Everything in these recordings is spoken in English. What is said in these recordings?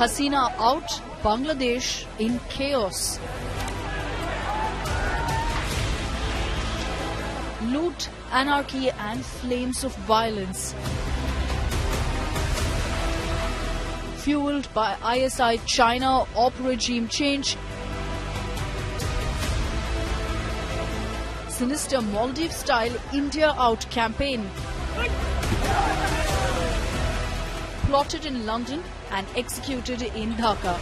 Hasina out, Bangladesh in chaos. Loot, anarchy and flames of violence. Fueled by ISI China op regime change. Sinister Maldives-style India out campaign. Plotted in London and executed in Dhaka.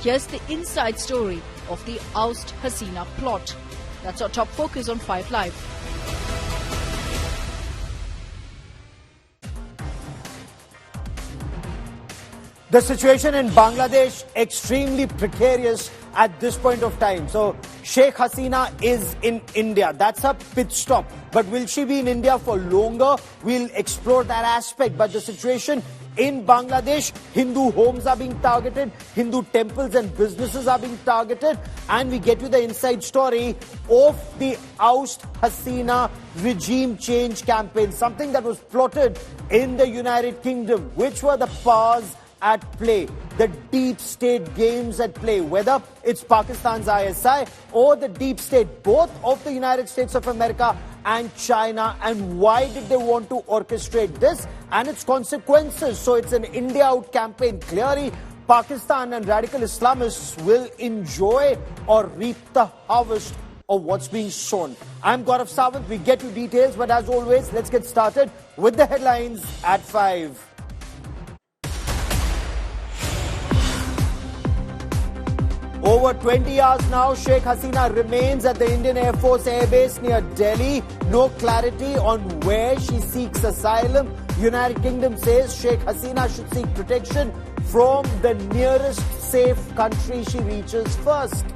Here's the inside story of the Oust Hasina plot. That's our top focus on 5 Live. The situation in Bangladesh extremely precarious at this point of time. So Sheikh Hasina is in India. That's a pit stop. But will she be in India for longer? We'll explore that aspect. But the situation in Bangladesh, Hindu homes are being targeted, Hindu temples and businesses are being targeted, and we get you the inside story of the Oust Hasina regime change campaign, something that was plotted in the United Kingdom. Which were the powers at play, the deep state games at play, whether it's Pakistan's ISI or the deep state, both of the United States of America and China, and why did they want to orchestrate this and its consequences? So it's an India out campaign. Clearly, Pakistan and radical Islamists will enjoy or reap the harvest of what's being sown. I'm Gaurav Sawant. We get you details, but as always, let's get started with the headlines at 5. Over 20 hours now, Sheikh Hasina remains at the Indian Air Force airbase near Delhi. No clarity on where she seeks asylum. United Kingdom says Sheikh Hasina should seek protection from the nearest safe country she reaches first.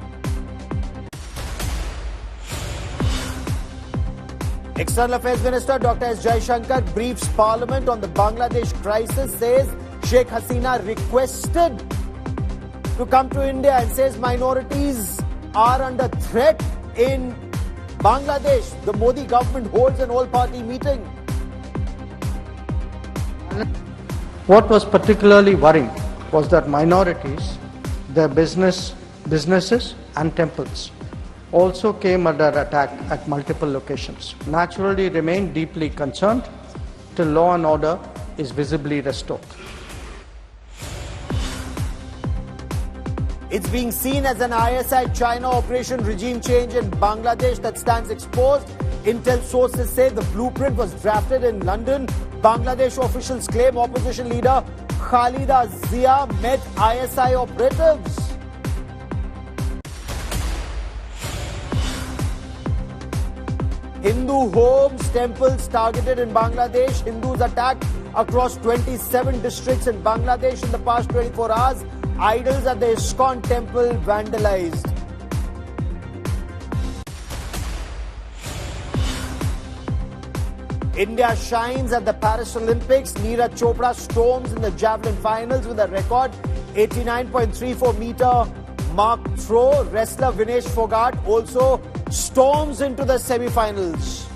External Affairs Minister Dr. S Jaishankar briefs Parliament on the Bangladesh crisis, says Sheikh Hasina requested to come to India and says minorities are under threat in Bangladesh. The Modi government holds an all-party meeting. What was particularly worrying was that minorities, their businesses and temples also came under attack at multiple locations. Naturally remain deeply concerned till law and order is visibly restored. It's being seen as an ISI China operation regime change in Bangladesh that stands exposed. Intel sources say the blueprint was drafted in London. Bangladesh officials claim opposition leader Khalida Zia met ISI operatives. Hindu homes, temples targeted in Bangladesh. Hindus attacked across 27 districts in Bangladesh in the past 24 hours. Idols at the ISKCON temple vandalized. India shines at the Paris Olympics. Neeraj Chopra storms in the javelin finals with a record 89.34 meter mark throw. Wrestler Vinesh Fogart also storms into the semi-finals.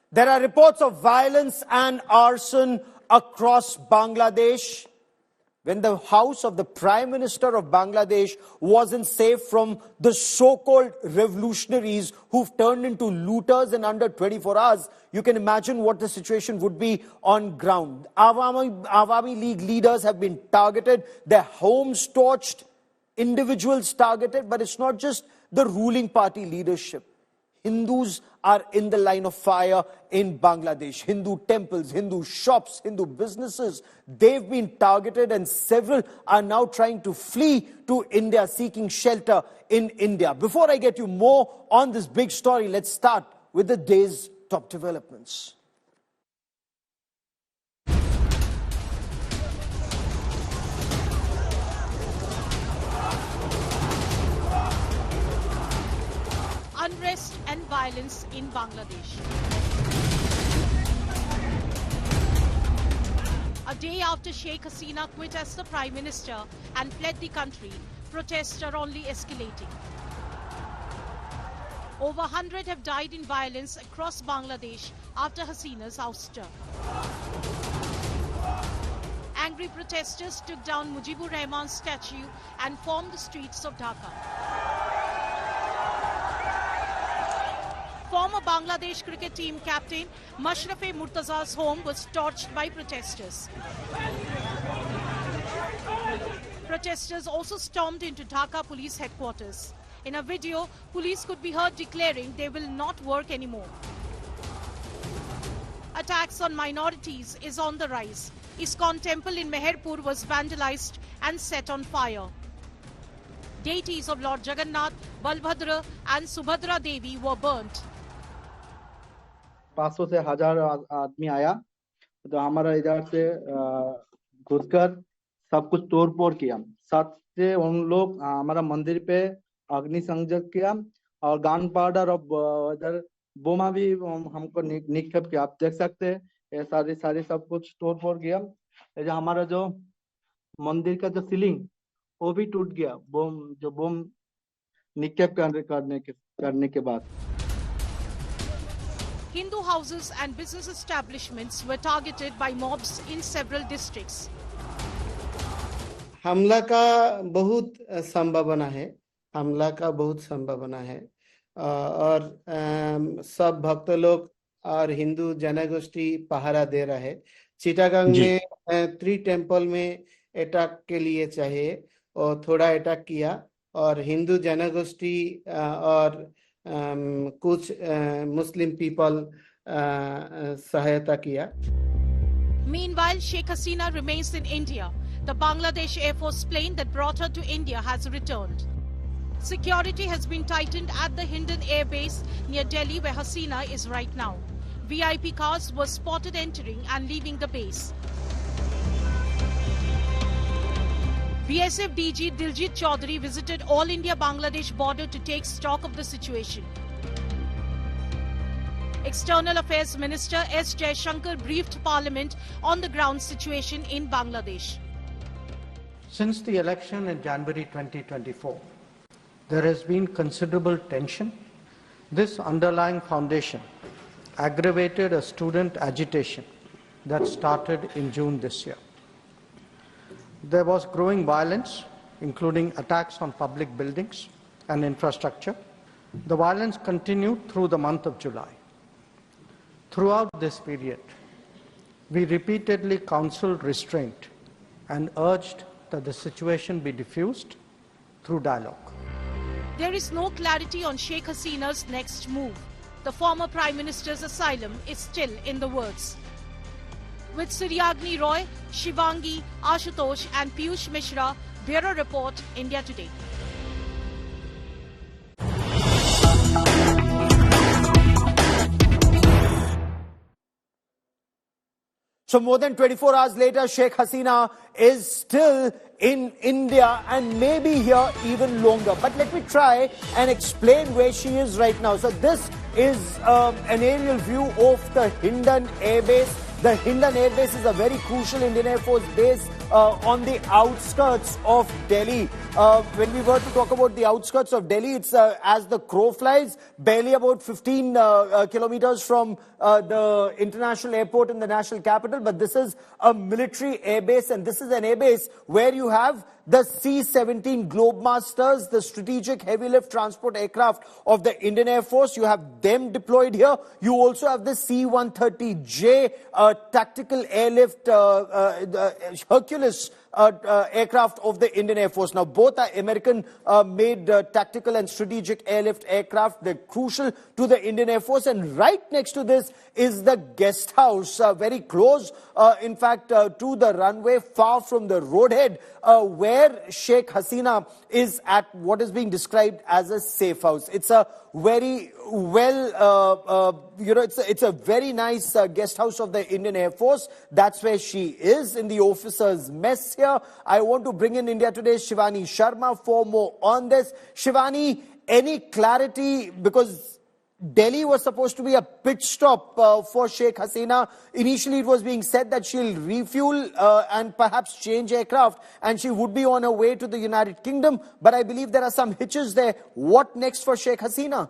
There are reports of violence and arson across Bangladesh. When the house of the Prime Minister of Bangladesh wasn't safe from the so-called revolutionaries who've turned into looters in under 24 hours, you can imagine what the situation would be on ground. Awami League leaders have been targeted, their homes torched, individuals targeted, but it's not just the ruling party leadership. Hindus are in the line of fire in Bangladesh. Hindu temples, Hindu shops, Hindu businesses, they've been targeted, and several are now trying to flee to India, seeking shelter in India. Before I get you more on this big story, let's start with the day's top developments. unrest and violence in Bangladesh. A day after Sheikh Hasina quit as the Prime Minister and fled the country, protests are only escalating. Over 100 have died in violence across Bangladesh after Hasina's ouster. Angry protesters took down Mujibur Rahman's statue and formed the streets of Dhaka. Former Bangladesh cricket team captain Mashrafe Murtaza's home was torched by protesters. Protesters also stormed into Dhaka police headquarters. In a video, police could be heard declaring they will not work anymore. Attacks on minorities is on the rise. ISKCON temple in Meherpur was vandalized and set on fire. Deities of Lord Jagannath, Balbhadra and Subhadra Devi were burnt. 500 से 1000 आदमी आया तो हमारा इधर से घुसकर सब कुछ तोड़ फोड़ किया। साथ से उन लोग हमारा मंदिर पे अग्नि संयोग किया और गन पाउडर और इधर बोमा भी हमको निक्षेप किया। आप देख सकते हैं ये सारी सब कुछ तोड़ फोड़ किया। जो हमारा जो मंदिर का जो सीलिंग वो भी टूट गया बम निक्षेप करने के बाद। Hindu houses and business establishments were targeted by mobs in several districts. हमला का बहुत संभावना है और सब भक्त लोग और हिंदू जनगोष्ठी पहरा दे रहा है। चिटागंग में 3 टेम्पल में अटैक के लिए चाहिए और थोड़ा अटैक किया और हिंदू जनगोष्ठी और कुछ मुस्लिम पीपल सहायता किया। Meanwhile, Sheikh Hasina remains in India. The Bangladesh Air Force plane that brought her to India has returned. Security has been tightened at the Hindon airbase near Delhi, where Hasina is right now. VIP cars were spotted entering and leaving the base. BSF DG Diljit Chaudhary visited All India-Bangladesh border to take stock of the situation. External Affairs Minister S Jaishankar briefed Parliament on the ground situation in Bangladesh. Since the election in January 2024, there has been considerable tension. This underlying foundation aggravated a student agitation that started in June this year. There was growing violence, including attacks on public buildings and infrastructure. The violence continued through the month of July. Throughout this period, we repeatedly counseled restraint and urged that the situation be diffused through dialogue. There is no clarity on Sheikh Hasina's next move. The former Prime Minister's asylum is still in the works. With Suryagni Roy, Shivangi, Ashutosh and Piyush Mishra, Bureau Report, India Today. So more than 24 hours later, Sheikh Hasina is still in India and maybe here even longer. But let me try and explain where she is right now. So this is an aerial view of the Hindon airbase. The Hindon airbase is a very crucial Indian Air Force base on the outskirts of Delhi. When we were to talk about the outskirts of Delhi, it's as the crow flies, barely about 15 kilometers from the international airport in the national capital. But this is a military airbase, and this is an airbase where you have the C-17 Globemasters, the strategic heavy lift transport aircraft of the Indian Air Force. You have them deployed here. You also have the C-130J tactical airlift Hercules aircraft of the Indian Air Force. Now, both are American-made tactical and strategic airlift aircraft. They're crucial to the Indian Air Force. And right next to this is the guest house, very close, in fact, to the runway, far from the roadhead, where Sheikh Hasina is at what is being described as a safe house. It's a very it's a very nice guest house of the Indian Air Force. That's where she is, in the officers' mess here. I want to bring in India Today's Shivani Sharma for more on this. Shivani, any clarity? Because Delhi was supposed to be a pit stop for Sheikh Hasina. Initially, it was being said that she'll refuel and perhaps change aircraft, and she would be on her way to the United Kingdom. But I believe there are some hitches there. What next for Sheikh Hasina?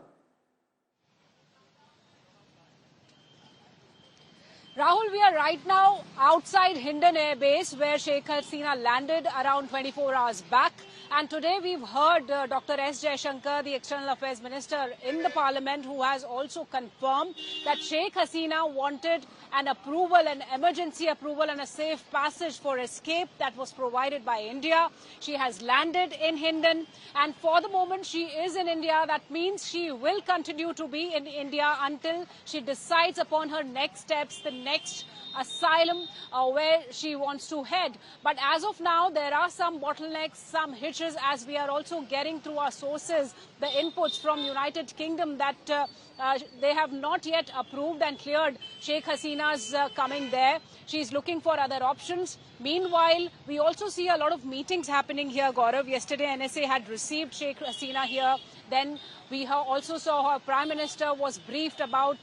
Rahul, we are right now outside Hindon Air Base, where Sheikh Hasina landed around 24 hours back. And today we've heard Dr. S Jaishankar, the External Affairs Minister in the Parliament, who has also confirmed that Sheikh Hasina wanted an approval, an emergency approval and a safe passage for escape that was provided by India. She has landed in Hindon, and for the moment she is in India. That means she will continue to be in India until she decides upon her next steps, the next asylum where she wants to head. But as of now, there are some bottlenecks, some hitches, as we are also getting through our sources the inputs from United Kingdom that they have not yet approved and cleared Sheikh Hasina's coming there. She's looking for other options. Meanwhile, we also see a lot of meetings happening here, Gaurav. Yesterday, NSA had received Sheikh Hasina here. Then we also saw her Prime Minister was briefed about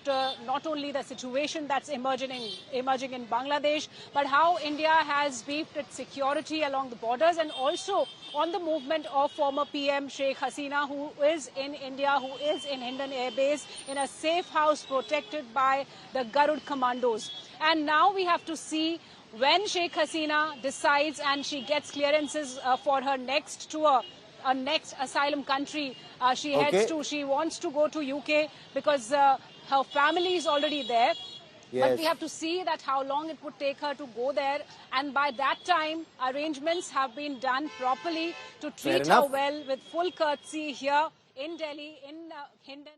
not only the situation that's emerging in Bangladesh, but how India has beefed its security along the borders, and also on the movement of former PM Sheikh Hasina, who is in India, who is in Hindon Air Base, in a safe house protected by the Garud commandos. And now we have to see when Sheikh Hasina decides and she gets clearances for her next tour, a next asylum country she heads to. She wants to go to UK because her family is already there. Yes. But we have to see that how long it would take her to go there. And by that time, arrangements have been done properly to treat her well with full courtesy here in Delhi, in Hindon.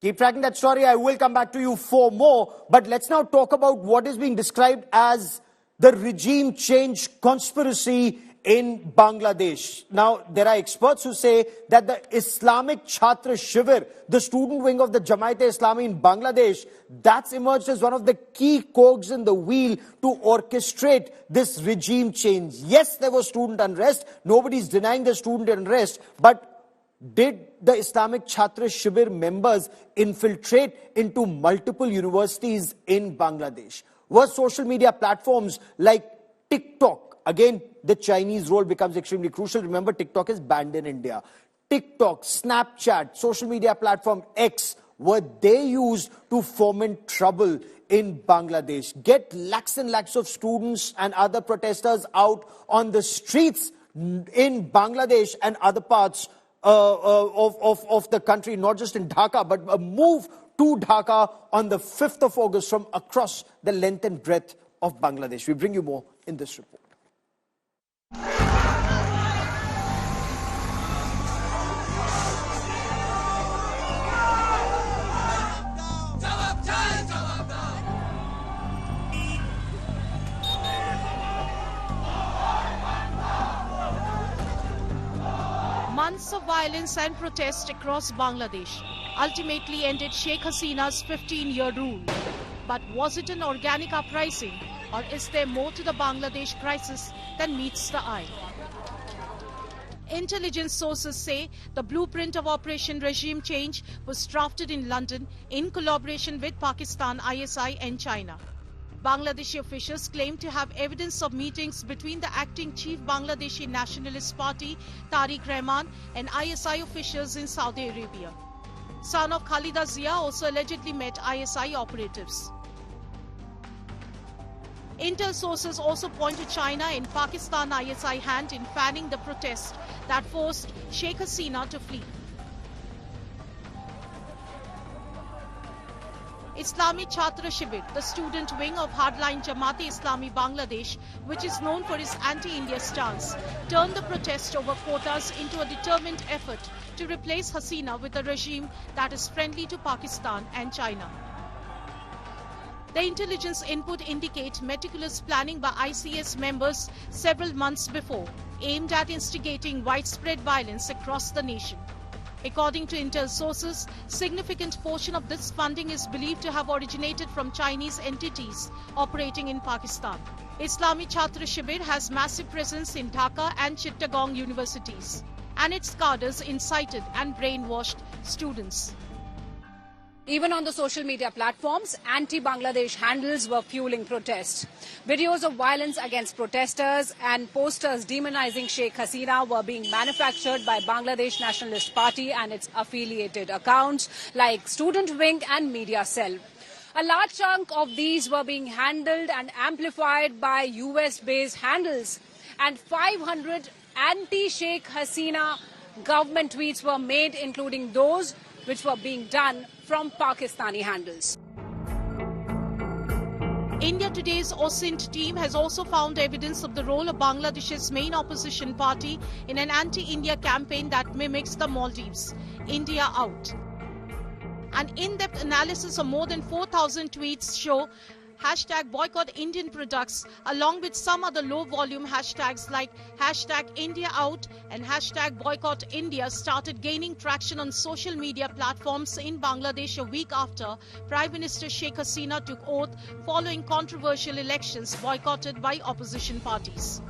Keep tracking that story. I will come back to you for more. But let's now talk about what is being described as the regime change conspiracy in Bangladesh. Now, there are experts who say that the Islamic Chhatra Shivir, the student wing of the Jamaat-e-Islami in Bangladesh, that's emerged as one of the key cogs in the wheel to orchestrate this regime change. Yes, there was student unrest. Nobody's denying the student unrest. But did the Islamic Chhatra Shivir members infiltrate into multiple universities in Bangladesh? Were social media platforms like TikTok, again, the Chinese role becomes extremely crucial. Remember, TikTok is banned in India. TikTok, Snapchat, social media platform X, were they used to foment trouble in Bangladesh? Get lakhs and lakhs of students and other protesters out on the streets in Bangladesh and other parts of the country, not just in Dhaka, but a move to Dhaka on the 5th of August from across the length and breadth of Bangladesh. We bring you more in this report. Months of violence and protest across Bangladesh ultimately ended Sheikh Hasina's 15-year rule. But was it an organic uprising, or is there more to the Bangladesh crisis than meets the eye? Intelligence sources say the blueprint of Operation Regime Change was drafted in London in collaboration with Pakistan, ISI and China. Bangladeshi officials claim to have evidence of meetings between the acting chief Bangladeshi Nationalist Party, Tariq Rahman, and ISI officials in Saudi Arabia. Son of Khalida Zia also allegedly met ISI operatives. Intel sources also point to China and Pakistan ISI hand in fanning the protest that forced Sheikh Hasina to flee. Islamic Chhatra Shibir, the student wing of hardline Jamaat-e-Islami Bangladesh, which is known for its anti-India stance, turned the protest over quotas into a determined effort to replace Hasina with a regime that is friendly to Pakistan and China. The intelligence input indicate meticulous planning by ICS members several months before, aimed at instigating widespread violence across the nation. According to intel sources, significant portion of this funding is believed to have originated from Chinese entities operating in Pakistan. Islami Chhatra Shibir has massive presence in Dhaka and Chittagong universities, and its cadres incited and brainwashed students. Even on the social media platforms, anti-Bangladesh handles were fueling protests. Videos of violence against protesters and posters demonizing Sheikh Hasina were being manufactured by Bangladesh Nationalist Party and its affiliated accounts like Student Wing and Media Cell. A large chunk of these were being handled and amplified by US-based handles, and 500 anti-Sheikh Hasina government tweets were made, including those which were being done from Pakistani handles. India Today's OSINT team has also found evidence of the role of Bangladesh's main opposition party in an anti-India campaign that mimics the Maldives, India Out. An in-depth analysis of more than 4,000 tweets show hashtag boycott Indian products along with some other low-volume hashtags like hashtag India Out and hashtag boycott India started gaining traction on social media platforms in Bangladesh a week after Prime Minister Sheikh Hasina took oath following controversial elections boycotted by opposition parties.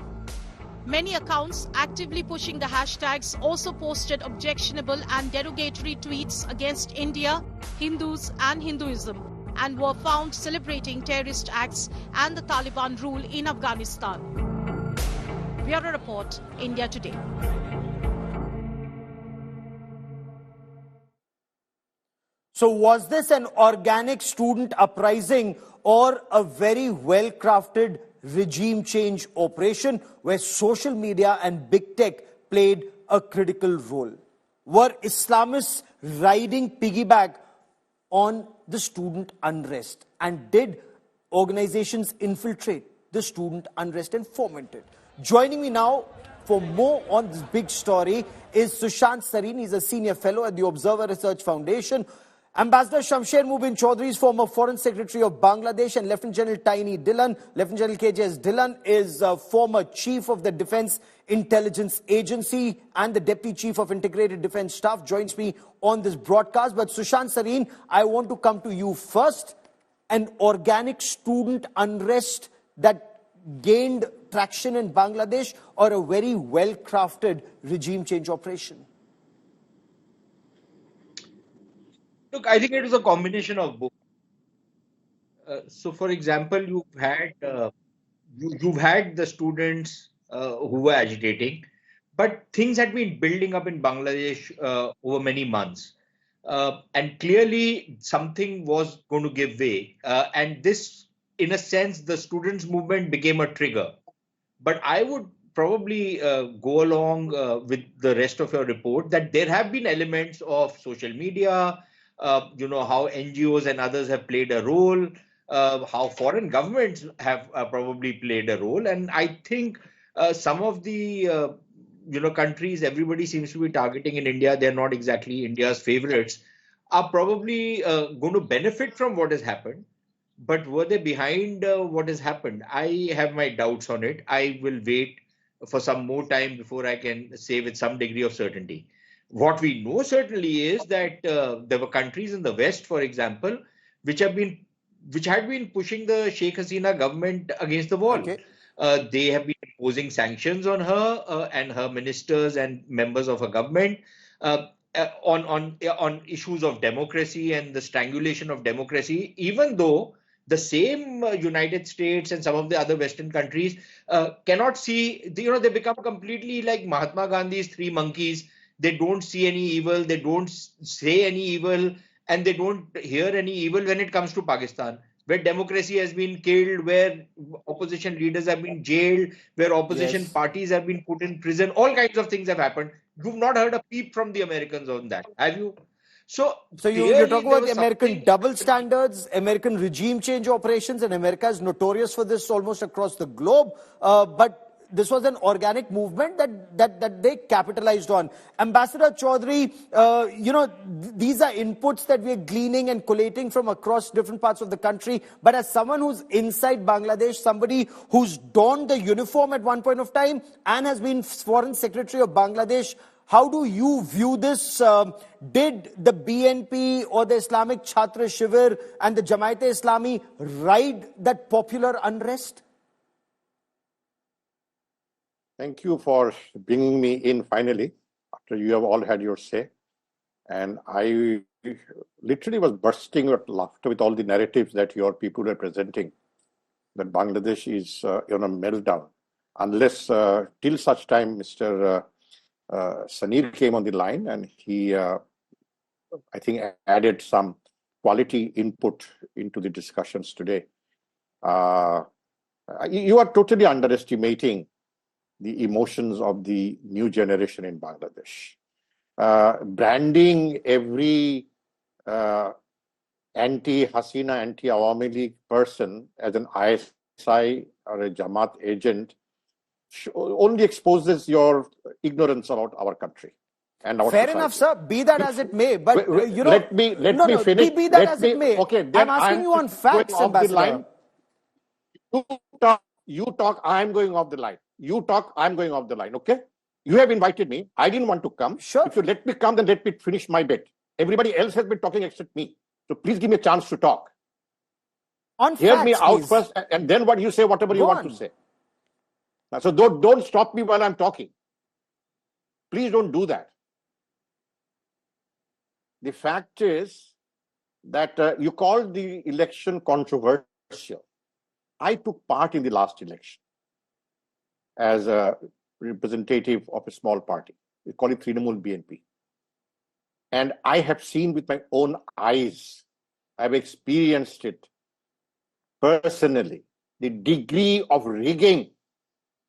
Many accounts actively pushing the hashtags also posted objectionable and derogatory tweets against India, Hindus and Hinduism, and were found celebrating terrorist acts and the Taliban rule in Afghanistan. Bureau Report, India Today. So was this an organic student uprising or a very well-crafted regime change operation where social media and big tech played a critical role? Were Islamists riding piggyback on the student unrest? And did organizations infiltrate the student unrest and foment it? Joining me now for more on this big story is Sushant Sareen. He's a senior fellow at the Observer Research Foundation. Ambassador Shamsher Mubin Chaudhry is former Foreign Secretary of Bangladesh, and Lieutenant General Tiny Dillon, Lieutenant General KJS Dillon is former Chief of the Defense Intelligence Agency and the Deputy Chief of Integrated Defense Staff, joins me on this broadcast. But Sushant Sareen, I want to come to you first. An organic student unrest that gained traction in Bangladesh or a very well-crafted regime change operation? Look, I think it was a combination of both. So, for example, you've had the students who were agitating, but things had been building up in Bangladesh over many months, and clearly something was going to give way. And this, in a sense, the students' movement became a trigger. But I would probably go along with the rest of your report that there have been elements of social media. How NGOs and others have played a role, how foreign governments have probably played a role. And I think some of the, countries everybody seems to be targeting in India, they're not exactly India's favorites, are probably going to benefit from what has happened. But were they behind what has happened? I have my doubts on it. I will wait for some more time before I can say with some degree of certainty. What we know certainly is that there were countries in the West, for example, which had been pushing the Sheikh Hasina government against the wall. Okay. They have been imposing sanctions on her and her ministers and members of her government on issues of democracy and the strangulation of democracy, even though the same United States and some of the other Western countries cannot see, they become completely like Mahatma Gandhi's three monkeys. They don't see any evil, they don't say any evil, and they don't hear any evil when it comes to Pakistan, where democracy has been killed, where opposition leaders have been jailed, where opposition parties have been put in prison. All kinds of things have happened. You've not heard a peep from the Americans on that, have you? So you're talking about the American double standards, American regime change operations, and America is notorious for this almost across the globe. But this was an organic movement that they capitalized on. Ambassador Chaudhry, these are inputs that we're gleaning and collating from across different parts of the country. But as someone who's inside Bangladesh, somebody who's donned the uniform at one point of time and has been Foreign Secretary of Bangladesh, How do you view this? Did the BNP or the Islamic Chhatra Shivir and the Jamaat-e-Islami ride that popular unrest? Thank you for bringing me in finally, after you have all had your say. And I literally was bursting with laughter with all the narratives that your people were presenting, that Bangladesh is on a meltdown. Unless till such time Mr. Sanir came on the line and he, I think, added some quality input into the discussions today. You are totally underestimating the emotions of the new generation in Bangladesh. Branding every anti-Hasina, anti-Awami League person as an ISI or a Jamaat agent only exposes your ignorance about our country and our Fair society. enough, sir. Be that as it may, but you know, let me finish. Be that as it may. Okay, then I'm asking you on facts, Ambassador. You talk, I'm going off the line. You talk, I'm going off the line, okay? You have invited me. I didn't want to come. Sure. If you let me come, then let me finish my bit. Everybody else has been talking except me. So please give me a chance to talk. On Hear facts, me out please. first, and then what you say, whatever you want to say. So don't stop me while I'm talking. Please don't do that. The fact is that you called the election controversial. I took part in the last election as a representative of a small party. We call it Trinamool BNP. And I have seen with my own eyes, I've experienced it personally, the degree of rigging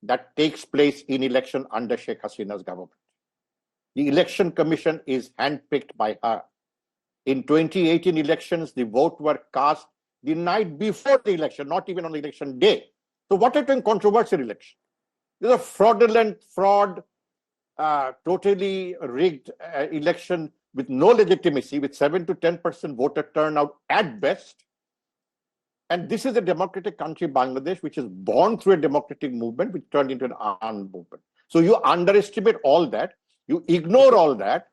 that takes place in election under Sheikh Hasina's government. The election commission is handpicked by her. In 2018 elections, the vote were cast the night before the election, not even on the election day. So what are you controversial election? This is a fraudulent, totally rigged election with no legitimacy, with 7 to 10% voter turnout at best. And this is a democratic country, Bangladesh, which is born through a democratic movement, which turned into an armed movement. So you underestimate all that, you ignore all that,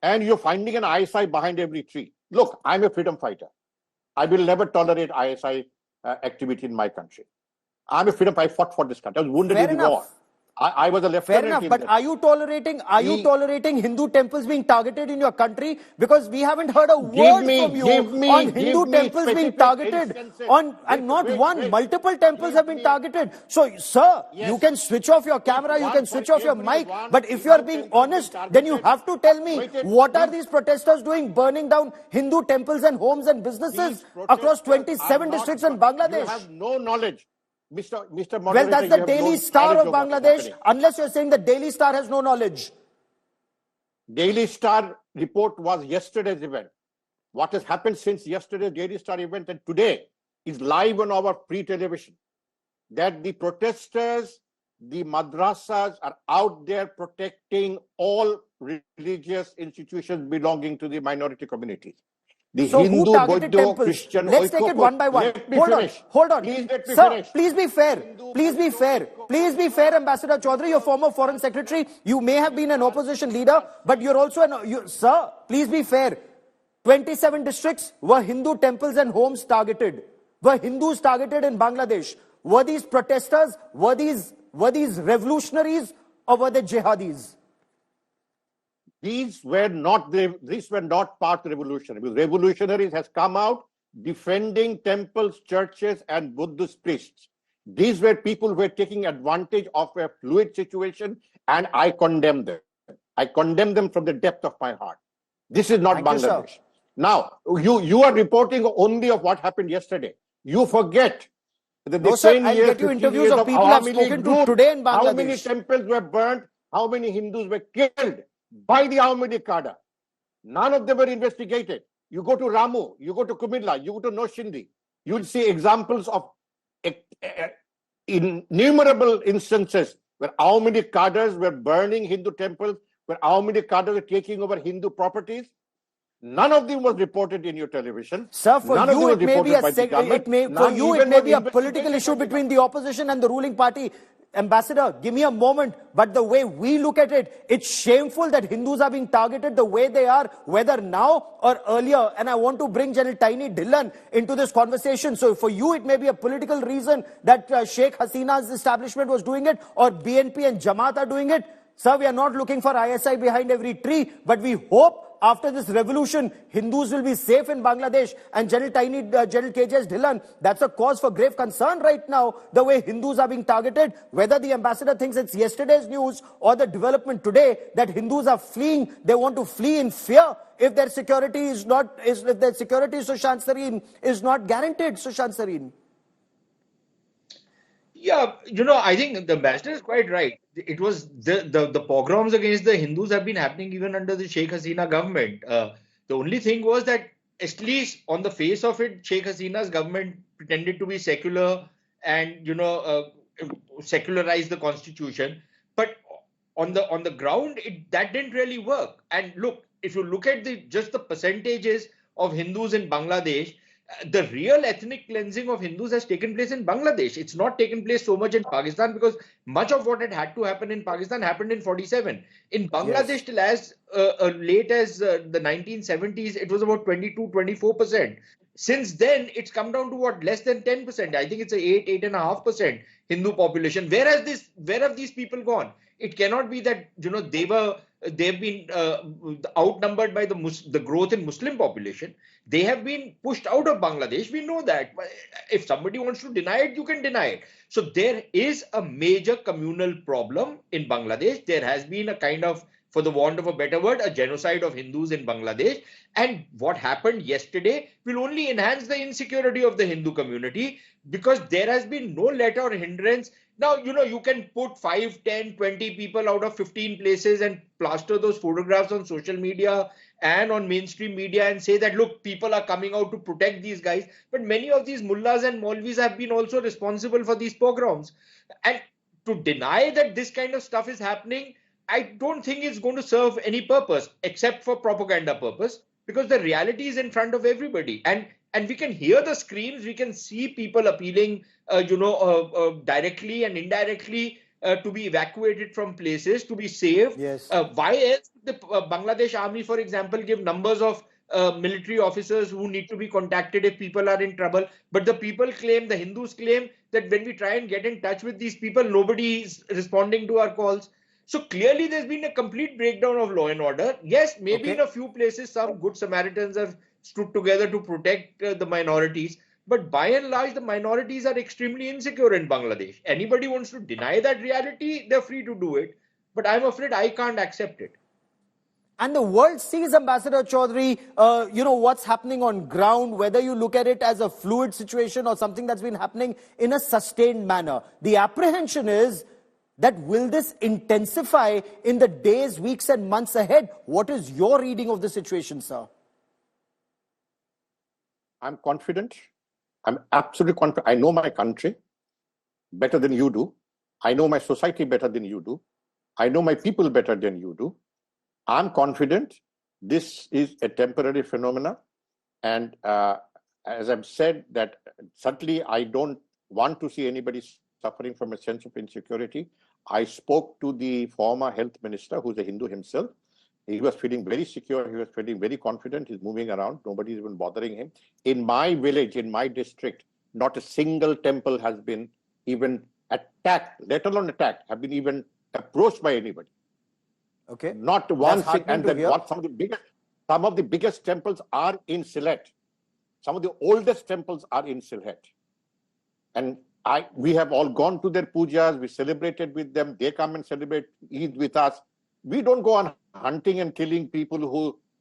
and you're finding an ISI behind every tree. Look, I'm a freedom fighter. I will never tolerate ISI activity in my country. I'm a freedom fighter. I fought for this country. I was wounded in the war. I was a lieutenant. Fair enough, but are you tolerating Hindu temples being targeted in your country? Because we haven't heard a word from you on Hindu temples being targeted and not one, multiple temples have been targeted. So, sir, you can switch off your camera, you can switch off your mic, but if you are being honest, then you have to tell me what are these protesters doing, burning down Hindu temples and homes and businesses across 27 districts in Bangladesh? You have no knowledge. Mr. Moderator, well, that's the Daily Star of Bangladesh, unless you're saying the Daily Star has no knowledge. Daily Star report was yesterday's event. What has happened since yesterday's Daily Star event and today is live on our free television. That the protesters, the madrasas are out there protecting all religious institutions belonging to the minority communities. The so Hindu, who targeted Buddha, temples? Christian, Let's take it one by one. Hold on. Please let me Sir, finish. Please be fair. Please be fair. Please be fair, Ambassador Chaudhary. You're former foreign secretary. You may have been an opposition leader, but you're also sir, please be fair. 27 districts were Hindu temples and homes targeted. Were Hindus targeted in Bangladesh? Were these protesters? Were these revolutionaries, or were they jihadis? These were not part of the revolution. Because revolutionaries has come out defending temples, churches, and Buddhist priests. These were people who were taking advantage of a fluid situation, and I condemn them. I condemn them from the depth of my heart. This is not Bangladesh. Now, you are reporting only of what happened yesterday. You forget that the 10 years, get you interviews of people I've spoken to today in Bangladesh. How many temples were burnt? How many Hindus were killed by the Awami League cadre? None of them were investigated. You go to Ramu, you go to Kumilla, you go to Noshindi, you will see examples of innumerable instances where Awami League cadres were burning Hindu temples, where Awami League cadres were taking over Hindu properties. None of them was reported in your television. Sir, for you it may be a political issue between the opposition and the ruling party. Ambassador, give me a moment, but the way we look at it, it's shameful that Hindus are being targeted the way they are, whether now or earlier. And I want to bring General Tiny Dhillon into this conversation. So for you, it may be a political reason that Sheikh Hasina's establishment was doing it, or BNP and Jamaat are doing it. Sir, we are not looking for ISI behind every tree, but we hope after this revolution, Hindus will be safe in Bangladesh. And General KJS Dhillon, that's a cause for grave concern right now, the way Hindus are being targeted. Whether the ambassador thinks it's yesterday's news or the development today that Hindus are fleeing, they want to flee in fear if their security is not, if their security, Sushant Sareen, is not guaranteed, Sushant Sareen. Yeah, I think the ambassador is quite right. It was the pogroms against the Hindus have been happening even under the Sheikh Hasina government. The only thing was that, at least on the face of it, Sheikh Hasina's government pretended to be secular and secularize the constitution. But on the ground, that didn't really work. And look, if you look at just the percentages of Hindus in Bangladesh, the real ethnic cleansing of Hindus has taken place in Bangladesh. It's not taken place so much in Pakistan, because much of what had to happen in Pakistan happened in 47. In Bangladesh, till as late as the 1970s, it was about 22-24%. Since then, it's come down to what, less than 10%. I think it's a 8.5% Hindu population. Where have these people gone? It cannot be that they've been outnumbered by the growth in Muslim population. They have been pushed out of Bangladesh. We know that. If somebody wants to deny it, you can deny it. So there is a major communal problem in Bangladesh. There has been a kind of, for the want of a better word, a genocide of Hindus in Bangladesh. And what happened yesterday will only enhance the insecurity of the Hindu community, because there has been no let or hindrance. Now, you can put 5, 10, 20 people out of 15 places and plaster those photographs on social media and on mainstream media and say that, look, people are coming out to protect these guys. But many of these mullahs and maulvis have been also responsible for these pogroms. And to deny that this kind of stuff is happening, I don't think it's going to serve any purpose except for propaganda purpose, because the reality is in front of everybody. And we can hear the screams, we can see people appealing, directly and indirectly to be evacuated from places, to be safe. Yes. Why else the Bangladesh army, for example, give numbers of military officers who need to be contacted if people are in trouble? But the Hindus claim that when we try and get in touch with these people, nobody is responding to our calls. So clearly there's been a complete breakdown of law and order. Yes, maybe in a few places, some good Samaritans have stood together to protect the minorities. But by and large, the minorities are extremely insecure in Bangladesh. Anybody wants to deny that reality, they're free to do it. But I'm afraid I can't accept it. And the world sees, Ambassador Chaudhary, what's happening on ground, whether you look at it as a fluid situation or something that's been happening in a sustained manner. The apprehension is that will this intensify in the days, weeks and months ahead? What is your reading of the situation, sir? I'm confident. I'm absolutely confident. I know my country better than you do. I know my society better than you do. I know my people better than you do. I'm confident this is a temporary phenomena. And as I've said, that certainly I don't want to see anybody suffering from a sense of insecurity. I spoke to the former health minister, who's a Hindu himself. He was feeling very secure. He was feeling very confident. He's moving around. Nobody's even bothering him. In my village, in my district, not a single temple has been even attacked, let alone attacked, have been even approached by anybody. Okay. Not one thing. And then some of the biggest temples are in Sylhet. Some of the oldest temples are in Sylhet. And we have all gone to their pujas. We celebrated with them. They come and celebrate Eid with us. We don't go on hunting and killing people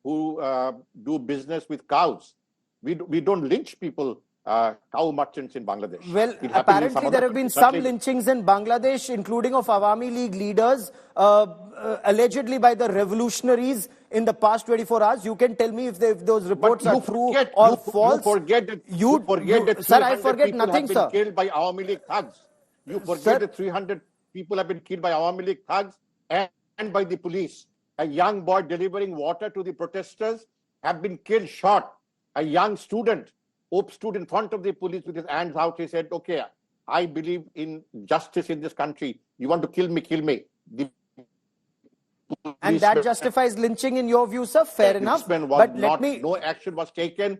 who do business with cows. We don't lynch people, cow merchants in Bangladesh. Well, apparently there have been some lynchings in Bangladesh, including of Awami League leaders, allegedly by the revolutionaries in the past 24 hours. You can tell me if those reports are true or false. You forget that sir, I forget nothing, sir. Killed by Awami League thugs. You forget that 300 people have been killed by Awami League thugs and by the police. A young boy delivering water to the protesters have been killed, shot. A young student stood in front of the police with his hands out. He said, okay, I believe in justice in this country. You want to kill me, kill me. And that justifies lynching in your view, sir? Fair enough. But no action was taken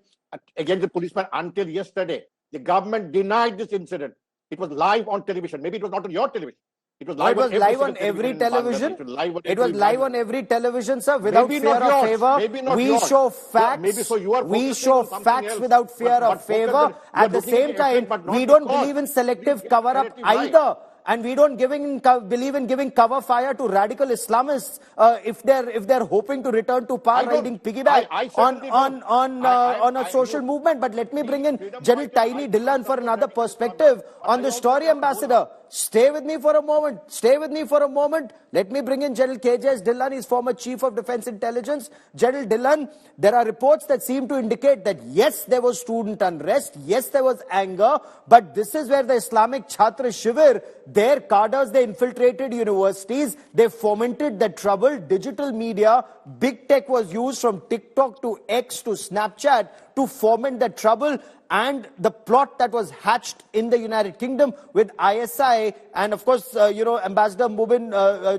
against the policeman until yesterday. The government denied this incident. It was live on television. Maybe it was not on your television. It was live, on every television. It was live on every television, sir, without fear or favor. We show facts. We show facts without fear or favor. At the same time, we don't believe in selective cover-up either. And we don't believe in giving cover fire to radical Islamists if they're hoping to return to power, riding piggyback on a social movement. But let me bring in General Tiny Dhillon for another perspective on the story, Ambassador. Stay with me for a moment. Let me bring in General KJS Dhillon. He's former Chief of Defense Intelligence. General Dhillon, there are reports that seem to indicate that yes, there was student unrest. Yes, there was anger. But this is where the Islamic Chhatra Shivir, their cadres, they infiltrated universities. They fomented the trouble. Digital media, big tech was used from TikTok to X to Snapchat to foment the trouble. And the plot that was hatched in the United Kingdom with ISI, and of course, Ambassador Mubin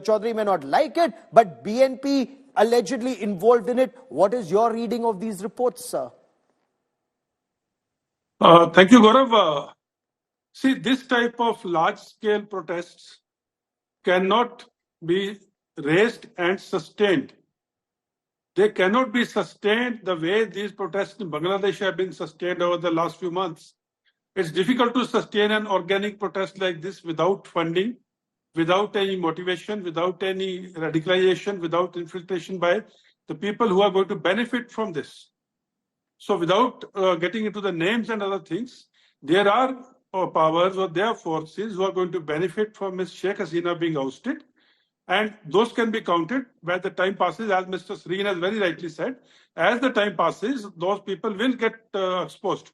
Chaudhary may not like it, but BNP allegedly involved in it. What is your reading of these reports, sir? Thank you, Gaurav. See, this type of large-scale protests cannot be raised and sustained. They cannot be sustained the way these protests in Bangladesh have been sustained over the last few months. It's difficult to sustain an organic protest like this without funding, without any motivation, without any radicalization, without infiltration by the people who are going to benefit from this. So without getting into the names and other things, there are powers or there are forces who are going to benefit from Ms. Sheikh Hasina being ousted. And those can be counted when the time passes, as Mr. Sreen has very rightly said. As the time passes, those people will get exposed.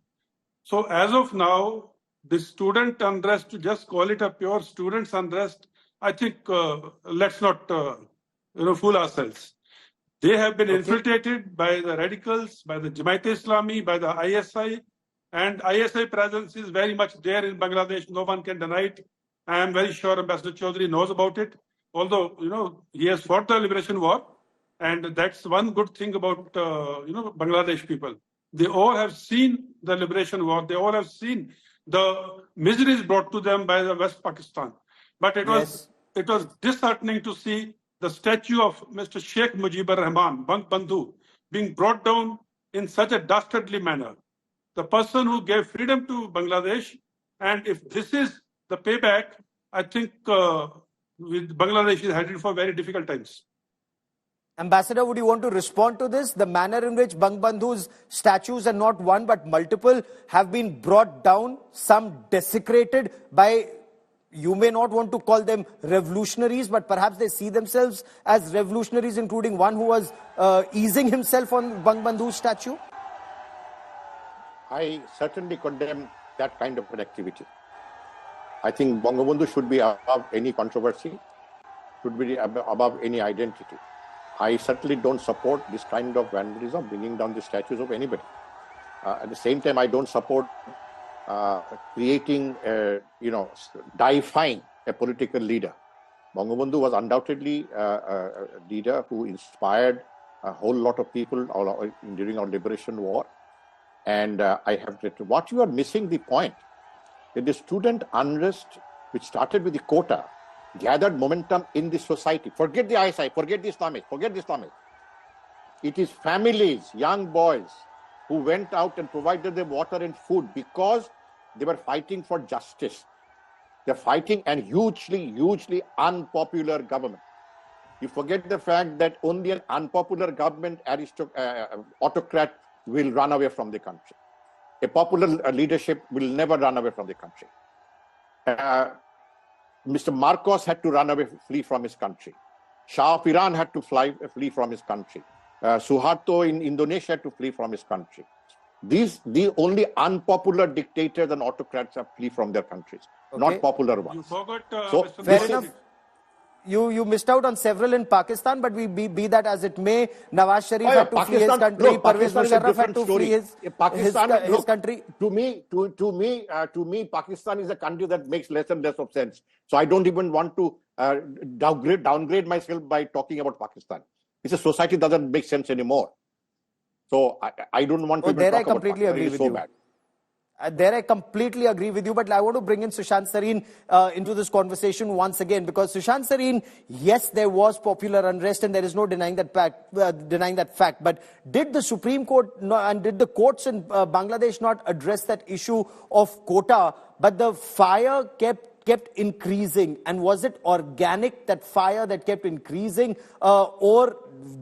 So as of now, the student unrest, to just call it a pure students' unrest, I think let's not fool ourselves. They have been infiltrated by the radicals, by the Jamaat-e-Islami, by the ISI, and ISI presence is very much there in Bangladesh. No one can deny it. I am very sure Ambassador Chaudhary knows about it. Although, he has fought the liberation war, and that's one good thing about, Bangladesh people. They all have seen the liberation war. They all have seen the miseries brought to them by the West Pakistan. But it was disheartening to see the statue of Mr. Sheikh Mujibur Rahman, Bangabandhu, being brought down in such a dastardly manner. The person who gave freedom to Bangladesh, and if this is the payback, I think Bangladesh is headed for very difficult times. Ambassador, would you want to respond to this? The manner in which Bangabandhu's statues, and not one but multiple, have been brought down, some desecrated by, you may not want to call them revolutionaries, but perhaps they see themselves as revolutionaries, including one who was easing himself on Bangabandhu's statue? I certainly condemn that kind of an activity. I think Bangabandhu should be above any controversy, should be above any identity. I certainly don't support this kind of vandalism, bringing down the statues of anybody. At the same time, I don't support creating, deifying a political leader. Bangabandhu was undoubtedly a leader who inspired a whole lot of people during our liberation war. And I have written, what you are missing the point, that the student unrest, which started with the quota, gathered momentum in the society. Forget the ISI, forget the Islamic. It is families, young boys, who went out and provided them water and food because they were fighting for justice. They're fighting a hugely unpopular government. You forget the fact that only an unpopular government autocrat will run away from the country. A popular leadership will never run away from the country. Mr. Marcos had to run away, flee from his country. Shah of Iran had to flee from his country. Suharto in Indonesia had to flee from his country. The only unpopular dictators and autocrats have flee from their countries, not popular ones. You forgot, fair enough. You missed out on several in Pakistan, but be that as it may, Nawaz Sharif Oh, yeah, had to flee his Pakistan, country, look, Pervez Pakistan is a Musharraf had different to story. flee his country. To me, Pakistan is a country that makes less and less of sense. So I don't even want to downgrade myself by talking about Pakistan. It's a society that doesn't make sense anymore. So I don't want to even talk about Pakistan. Agree It is with so you. bad. There I completely agree with you, but I want to bring in Sushant Sareen into this conversation once again, because Sushant Sareen, yes, there was popular unrest and there is no denying that fact. But did the Supreme Court and did the courts in Bangladesh not address that issue of quota? But the fire kept increasing, and was it organic, that fire that kept increasing, or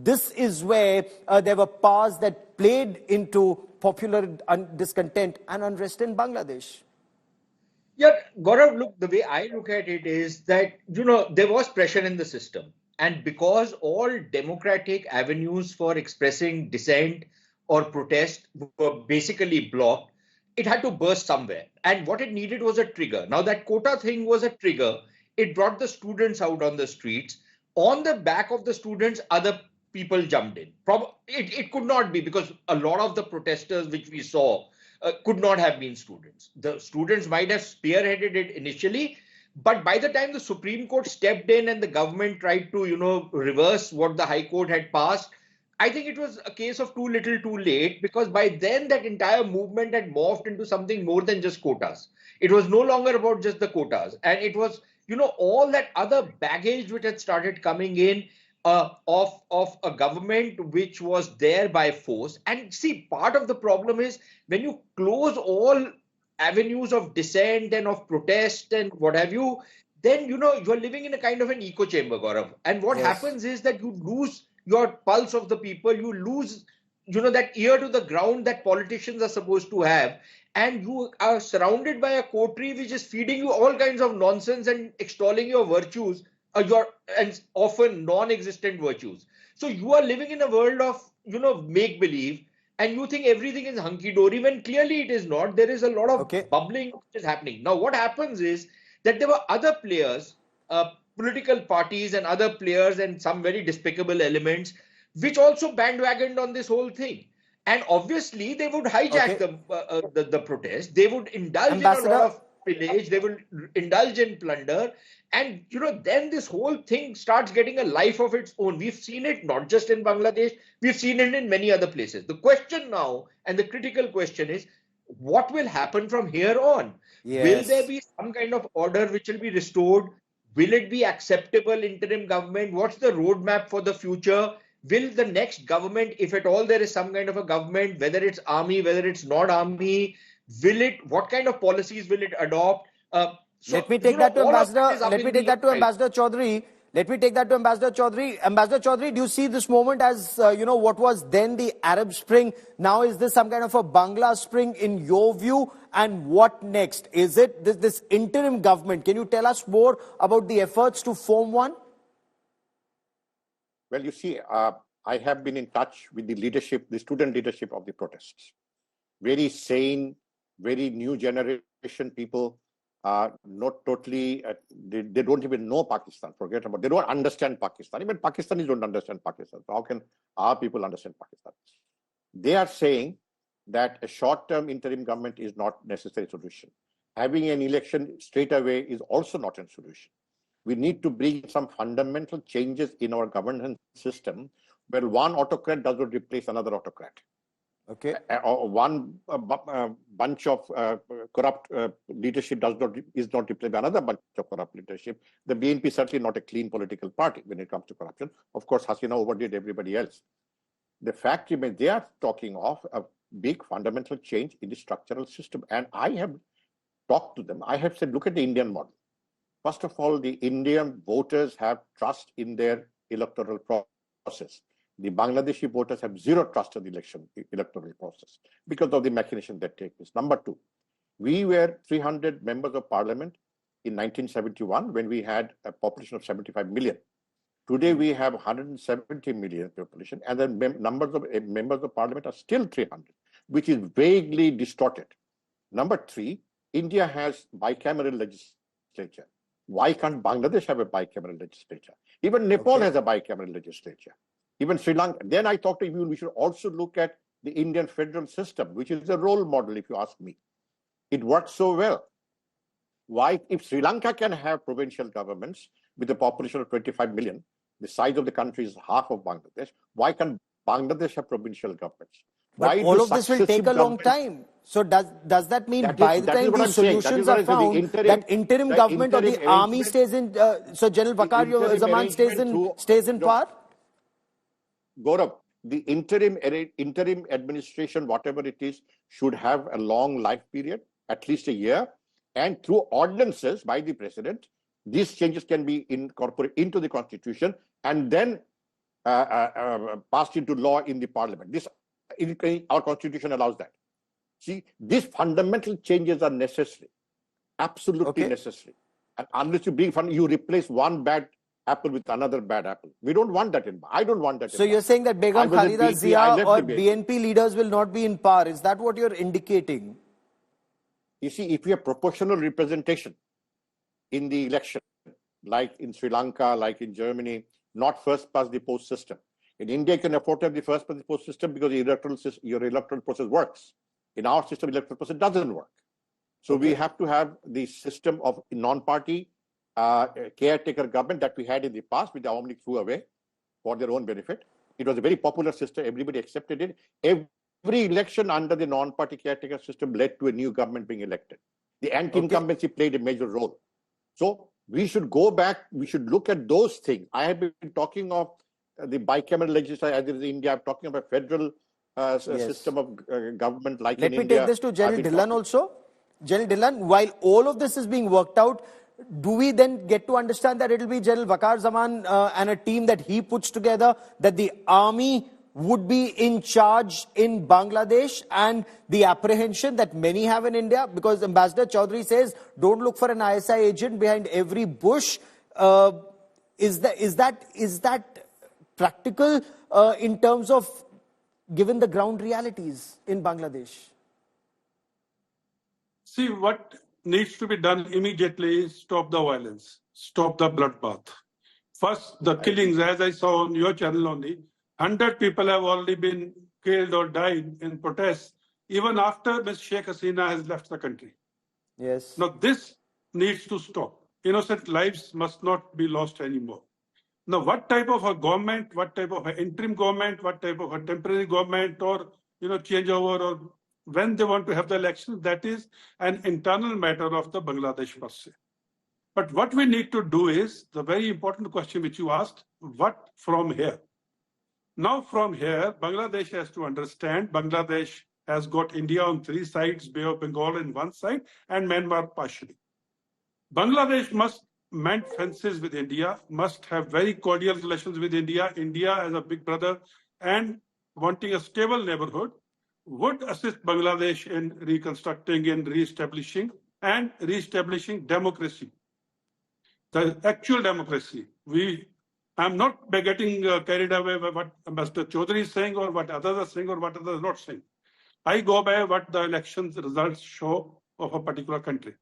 this is where there were powers that played into popular discontent and unrest in Bangladesh? Yeah, Gaurav, look, the way I look at it is that, there was pressure in the system. And because all democratic avenues for expressing dissent or protest were basically blocked, it had to burst somewhere. And what it needed was a trigger. Now, that quota thing was a trigger. It brought the students out on the streets. On the back of the students, other people jumped in. It could not be, because a lot of the protesters which we saw could not have been students. The students might have spearheaded it initially, but by the time the Supreme Court stepped in and the government tried to, reverse what the High Court had passed, I think it was a case of too little too late, because by then that entire movement had morphed into something more than just quotas. It was no longer about just the quotas. And it was, all that other baggage which had started coming in of a government which was there by force. And see, part of the problem is when you close all avenues of dissent and of protest and what have you, then, you're living in a kind of an echo chamber, Gaurav. And what happens is that you lose your pulse of the people, you lose, that ear to the ground that politicians are supposed to have. And you are surrounded by a coterie which is feeding you all kinds of nonsense and extolling your virtues, and often non-existent virtues. So you are living in a world of, make-believe, and you think everything is hunky-dory when clearly it is not. There is a lot of bubbling which is happening. Now, what happens is that there were other players, political parties and other players and some very despicable elements, which also bandwagoned on this whole thing. And obviously, they would hijack the protest. They would indulge in a lot of pillage. They would indulge in plunder. And, then this whole thing starts getting a life of its own. We've seen it not just in Bangladesh. We've seen it in many other places. The question now, and the critical question is, what will happen from here on? Yes. Will there be some kind of order which will be restored? Will it be acceptable interim government? What's the roadmap for the future? Will the next government, if at all there is some kind of a government, whether it's army, whether it's not army, what kind of policies will it adopt? Let me take that to Ambassador Chaudhary. Ambassador Chaudhary, do you see this moment as, what was then the Arab Spring? Now is this some kind of a Bangla Spring in your view? And what next? Is it this interim government? Can you tell us more about the efforts to form one? Well, you see, I have been in touch with the student leadership of the protests. Very sane, very new generation people. Not totally, they don't even know Pakistan, forget about it. They don't understand Pakistan. Even Pakistanis don't understand Pakistan. So how can our people understand Pakistan? They are saying that a short-term interim government is not necessary solution. Having an election straight away is also not a solution. We need to bring some fundamental changes in our governance system where one autocrat does not replace another autocrat. Okay. Or one bunch of corrupt leadership is not replaced by another bunch of corrupt leadership. The BNP is certainly not a clean political party when it comes to corruption. Of course, Hasina overdid everybody else. The fact remains they are talking of a big fundamental change in the structural system. And I have talked to them. I have said, look at the Indian model. First of all, the Indian voters have trust in their electoral process. The Bangladeshi voters have zero trust in the electoral process because of the machination that takes place. Number two, we were 300 members of parliament in 1971 when we had a population of 75 million. Today we have 170 million population, and the numbers of members of parliament are still 300, which is vaguely distorted. Number three, India has bicameral legislature. Why can't Bangladesh have a bicameral legislature? Even Nepal has a bicameral legislature. Even Sri Lanka. Then I thought we should also look at the Indian federal system, which is a role model, if you ask me. It works so well. Why, if Sri Lanka can have provincial governments with a population of 25 million, the size of the country is half of Bangladesh, why can't Bangladesh have provincial governments? But all of this will take a long time. So does that mean by the time these solutions are found, that interim government or the army stays in, so General Waqar Zaman stays in power? Gaurav, the interim administration, whatever it is, should have a long life period, at least a year, and through ordinances by the president, these changes can be incorporated into the constitution and then passed into law in the parliament. Our constitution allows that. See, these fundamental changes are necessary, absolutely necessary. And unless you you replace one bad apple with another bad apple. We don't want that in. I don't want that. So you're saying that Begum Khalida Zia or BNP leaders will not be in power? Is that what you're indicating? You see, if we have proportional representation in the election, like in Sri Lanka, like in Germany, not first past the post system. In India, you can afford to have the first past the post system because your electoral process works. In our system, electoral process doesn't work. So we have to have the system of non-party caretaker government that we had in the past, which the Awami League threw away for their own benefit. It was a very popular system. Everybody accepted it. Every election under the non-party caretaker system led to a new government being elected. The anti-incumbency played a major role. So we should go back. We should look at those things. I have been talking of the bicameral legislature as in India. I'm talking about federal system of government like in India. Let me take this to General Dhillon also. General Dhillon, while all of this is being worked out, do we then get to understand that it will be General Waqar Zaman and a team that he puts together, that the army would be in charge in Bangladesh, and the apprehension that many have in India? Because Ambassador Chaudhary says, don't look for an ISI agent behind every bush. Is that practical in terms of given the ground realities in Bangladesh? See, what needs to be done immediately is stop the violence, stop the bloodbath. First, the killings, as I saw on your channel only, 100 people have already been killed or died in protests, even after Ms. Sheikh Hasina has left the country. Yes. Now, this needs to stop. Innocent lives must not be lost anymore. Now, what type of a government, what type of an interim government, what type of a temporary government, or changeover, or when they want to have the elections, that is an internal matter of the Bangladesh per se. But what we need to do is the very important question which you asked: what from here? Now, from here, Bangladesh has to understand Bangladesh has got India on three sides, Bay of Bengal on one side, and Myanmar partially. Bangladesh must mend fences with India, must have very cordial relations with India. India as a big brother and wanting a stable neighborhood would assist Bangladesh in reconstructing and re-establishing democracy. The actual democracy. I'm not getting carried away by what Ambassador Chaudhary is saying or what others are saying or what others are not saying. I go by what the elections results show of a particular country.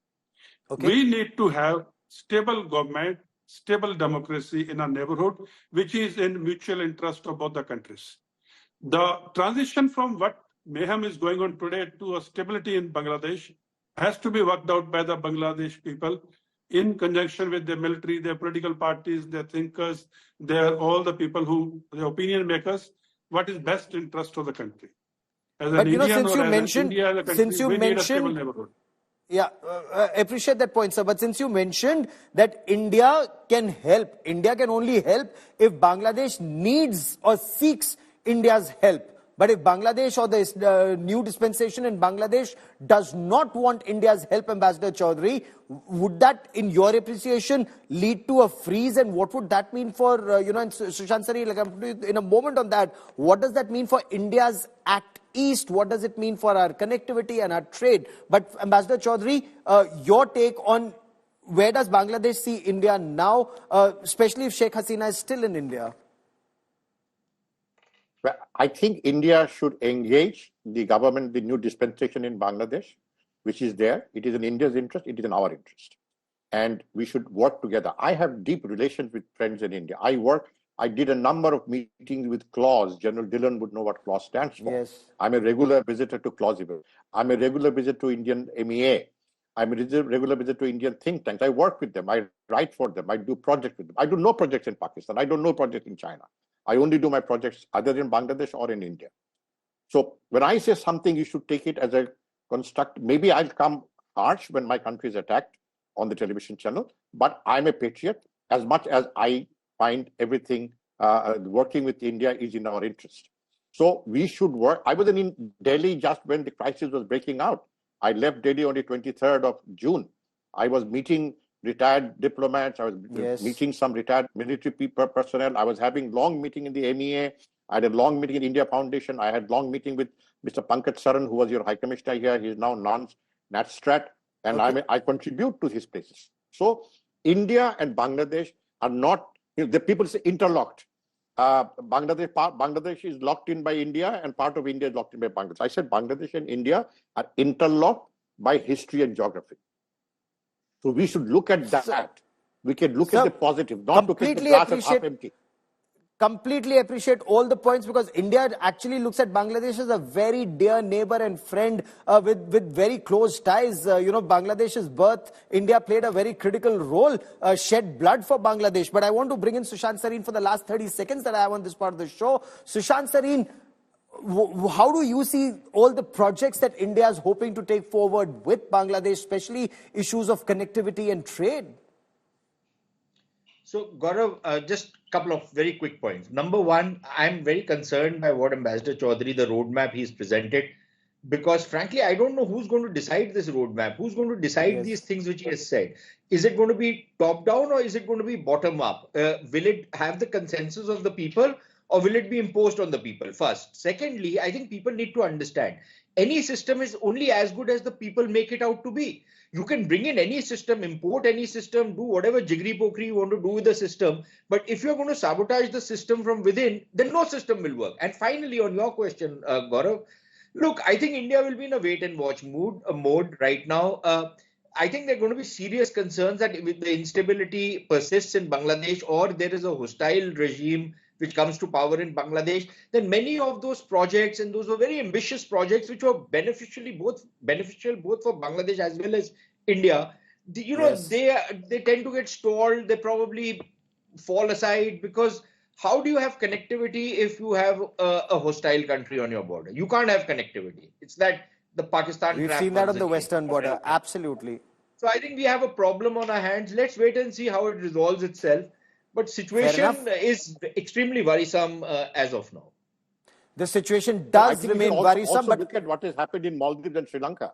We need to have stable government, stable democracy in our neighborhood, which is in mutual interest of both the countries. The transition from what mayhem is going on today to a stability in Bangladesh has to be worked out by the Bangladesh people in conjunction with their military, their political parties, their thinkers, all the people who, the opinion makers, what is best interest of the country. As an Indian since you or mentioned, India as a country, we need a stable neighborhood. Yeah, I appreciate that point, sir. But since you mentioned that India can help, India can only help if Bangladesh needs or seeks India's help. But if Bangladesh or the new dispensation in Bangladesh does not want India's help, Ambassador Chaudhary, would that, in your appreciation, lead to a freeze? And what would that mean for, and Sushant Sari, in a moment on that, what does that mean for India's Act East? What does it mean for our connectivity and our trade? But Ambassador Chaudhary, your take on where does Bangladesh see India now, especially if Sheikh Hasina is still in India? I think India should engage the government, the new dispensation in Bangladesh, which is there. It is in India's interest. It is in our interest. and we should work together. I have deep relations with friends in India. I did a number of meetings with CLAWS. General Dillon would know what CLAWS stands for. Yes. I'm a regular visitor to CLAWS events. I'm a regular visitor to Indian MEA. I'm a regular visitor to Indian think tanks. I work with them. I write for them. I do projects with them. I do no projects in Pakistan. I don't know projects in China. I only do my projects either in Bangladesh or in India. So when I say something, you should take it as a construct. Maybe I'll come harsh when my country is attacked on the television channel, but I'm a patriot. As much as I find everything working with India is in our interest. So we should work. I was in Delhi just when the crisis was breaking out. I left Delhi on the 23rd of June. I was meeting retired diplomats. I was meeting some retired military personnel. I was having long meeting in the MEA. I had a long meeting in India Foundation. I had long meeting with Mr. Pankaj Saran, who was your High Commissioner here. He is now NatStrat, and I contribute to his places. So India and Bangladesh are not, the people say interlocked. Bangladesh is locked in by India, and part of India is locked in by Bangladesh. I said Bangladesh and India are interlocked by history and geography. So we should look at that. We can look at the positive, not look at the glass as half empty. Completely appreciate all the points, because India actually looks at Bangladesh as a very dear neighbor and friend with very close ties. Bangladesh's birth, India played a very critical role, shed blood for Bangladesh. But I want to bring in Sushant Sareen for the last 30 seconds that I have on this part of the show. Sushant Sareen, how do you see all the projects that India is hoping to take forward with Bangladesh, especially issues of connectivity and trade? So, Gaurav, just a couple of very quick points. Number one, I'm very concerned by what Ambassador Chaudhary, the roadmap he's presented, because frankly, I don't know who's going to decide this roadmap, who's going to decide these things which he has said. Is it going to be top down or is it going to be bottom up? Will it have the consensus of the people or will it be imposed on the people first? Secondly, I think people need to understand any system is only as good as the people make it out to be. You can bring in any system, import any system, do whatever jiggery-pokery you want to do with the system. But if you're going to sabotage the system from within, then no system will work. And finally, on your question, Gaurav, look, I think India will be in a wait and watch mode right now. I think there are going to be serious concerns that if the instability persists in Bangladesh or there is a hostile regime which comes to power in Bangladesh, then many of those projects, and those were very ambitious projects which were beneficial both for Bangladesh as well as India, they tend to get stalled. They probably fall aside, because how do you have connectivity if you have a hostile country on your border? You can't have connectivity. It's that the Pakistan. We've seen that on the western border. Absolutely. So I think we have a problem on our hands. Let's wait and see how it resolves itself. But situation is extremely worrisome as of now. The situation does remain worrisome. But look at what has happened in Maldives and Sri Lanka.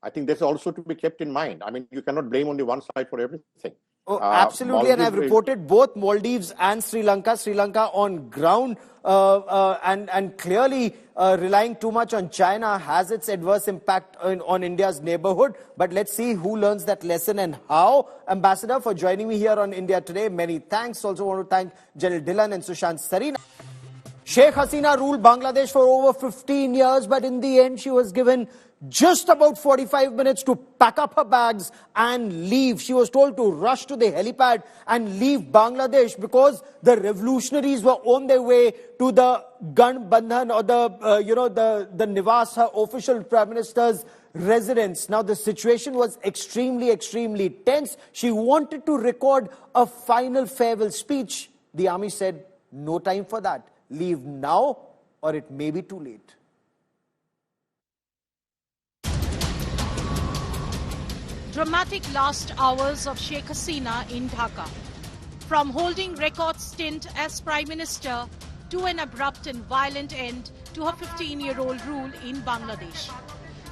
I think that's also to be kept in mind. I mean, you cannot blame only one side for everything. Oh, absolutely. And I've reported both Maldives and Sri Lanka on ground and clearly relying too much on China has its adverse impact on India's neighborhood. But let's see who learns that lesson and how. Ambassador, for joining me here on India Today. Many thanks. Also want to thank General Dillon and Sushant Sareen. Sheikh Hasina ruled Bangladesh for over 15 years, but in the end she was given just about 45 minutes to pack up her bags and leave. She was told to rush to the helipad and leave Bangladesh because the revolutionaries were on their way to the Ganbandhan or the Nivas, her official Prime Minister's residence. Now the situation was extremely tense. She wanted to record a final farewell speech. The army said, no time for that. Leave now or it may be too late. Dramatic last hours of Sheikh Hasina in Dhaka. From holding record stint as Prime Minister to an abrupt and violent end to her 15-year-old rule in Bangladesh.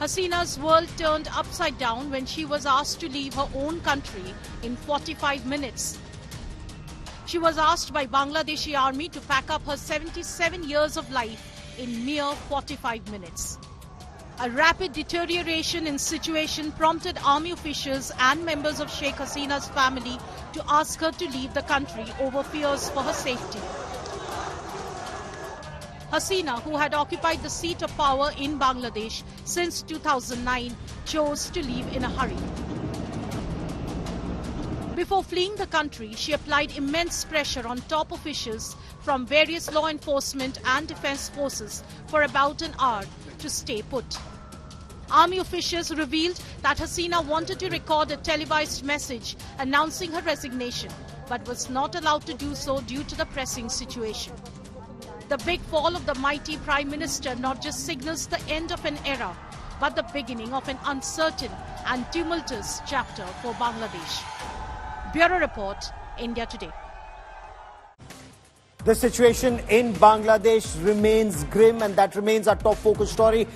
Hasina's world turned upside down when she was asked to leave her own country in 45 minutes. She was asked by Bangladeshi army to pack up her 77 years of life in mere 45 minutes. A rapid deterioration in situation prompted army officials and members of Sheikh Hasina's family to ask her to leave the country over fears for her safety. Hasina, who had occupied the seat of power in Bangladesh since 2009, chose to leave in a hurry. Before fleeing the country, she applied immense pressure on top officials from various law enforcement and defense forces for about an hour to stay put. Army officials revealed that Hasina wanted to record a televised message announcing her resignation, but was not allowed to do so due to the pressing situation. The big fall of the mighty Prime Minister not just signals the end of an era, but the beginning of an uncertain and tumultuous chapter for Bangladesh. Bureau Report, India Today. The situation in Bangladesh remains grim, and that remains our top focus story.